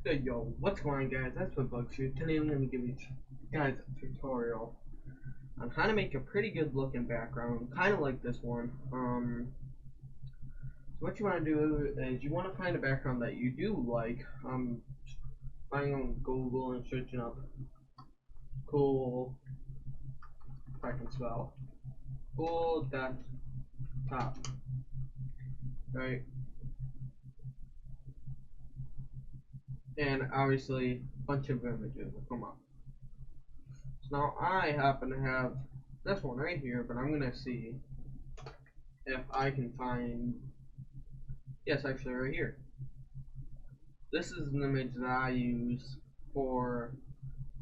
Hey yo, what's going on guys? That's what bugs you. Today I'm going to give you guys a tutorial on how to make a pretty good looking background, kind of like this one. So what you want to do is you want to find a background that you do like. Going on Google and searching up cool, if I can spell, cool desktop, right? And obviously a bunch of images will come up. So now I happen to have this one right here, but I'm gonna see if I can find, yes, actually right here. This is an image that I use for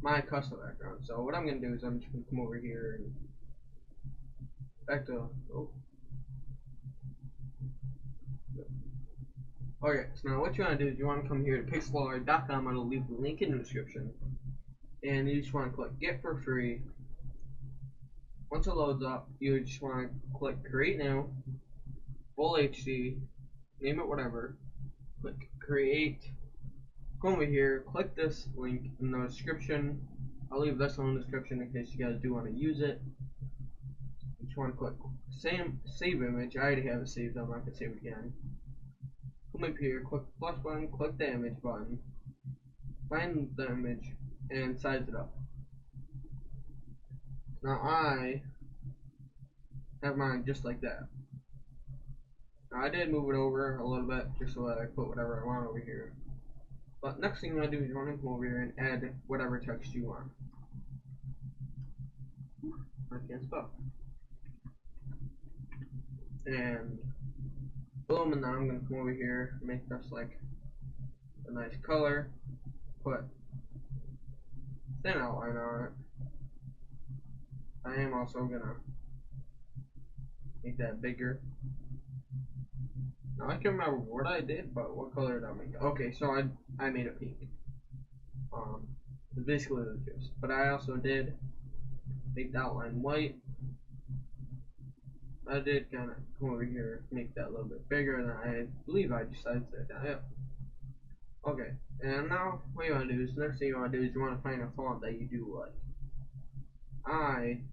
my custom background. So what I'm gonna do is I'm just gonna come over here and back to, oh, okay. So now what you wanna do is you wanna come here to Pixlr.com. I'll leave the link in the description, and you just wanna click Get for Free. Once it loads up, you just wanna click Create Now, Full HD, name it whatever. Click Create. Come over here, click this link in the description. I'll leave this one in the description in case you guys do want to use it. You just want to click save image. I already have it saved, I'm not going to save it again. Come up here, click the plus button, click the image button, find the image, and size it up. Now I have mine just like that. Now I did move it over a little bit just so that I put whatever I want over here. But next thing you want to do is you want to come over here and add whatever text you want. I can't spell. And boom, and then I'm going to come over here, make this like a nice color, put thin outline on it. I am also going to make that bigger. Now I can remember what I did, but what color did I make? Okay, so I made it pink. It's basically the gist. But I also did make the outline white. I did kind of come over here, make that a little bit bigger, and I believe I decided to that. Yep. Okay, and now what you want to do is, next thing you want to do is you want to find a font that you do like. I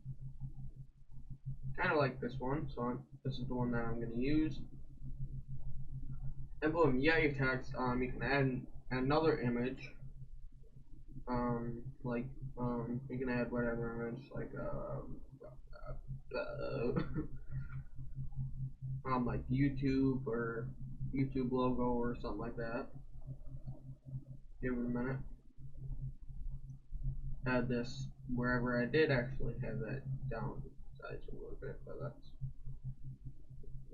kind of like this one, so this is the one that I'm going to use. And boom, you got your text. You can add another image. You can add whatever image, like like YouTube or YouTube logo or something like that. Give it a minute. Add this wherever I did actually have that downsize a little bit, but let's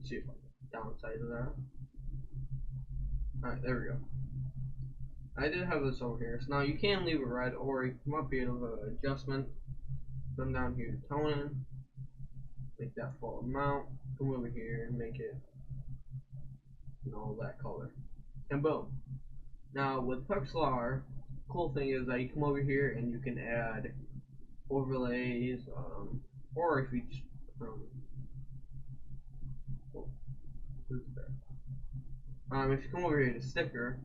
see if I can downsize that. Alright, there we go. I did have this over here. So now you can leave it red, or you can come up here to the adjustment, come down here to toning, make that full amount, come over here and make it, that color. And boom. Now with Pixlr, cool thing is that you come over here and you can add overlays, or if you just, if you come over here to sticker,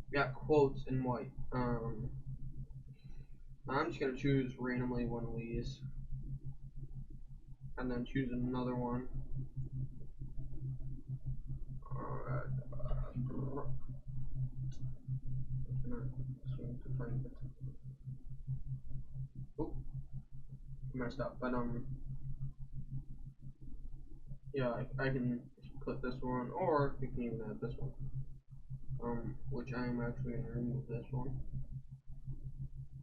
you got quotes in white. I'm just gonna choose randomly one of these, and then choose another one. Oh, messed up. But yeah, I can put this one, or you can even add this one. Which I am actually gonna remove this one.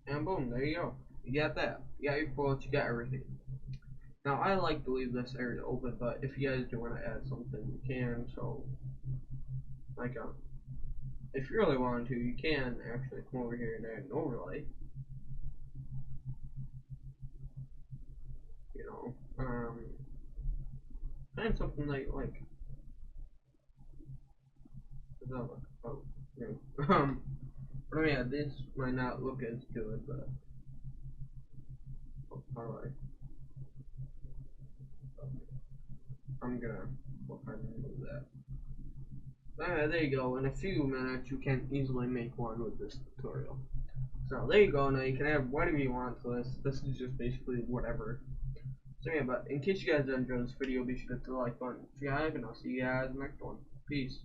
And boom, there you go. You got that. You got your quotes, you got everything. Now I like to leave this area open, but if you guys do want to add something, you can. So, like, if you really want to, you can actually come over here and add an overlay. Find something that you like. Oh, yeah. But yeah, this might not look as good, but alright. I'm gonna go ahead and remove that. There you go. In a few minutes, you can easily make one with this tutorial. So there you go. Now you can have whatever you want to this. This is just basically whatever. So yeah, but in case you guys enjoyed this video, be sure to hit the like button, subscribe, and I'll see you guys in the next one. Peace.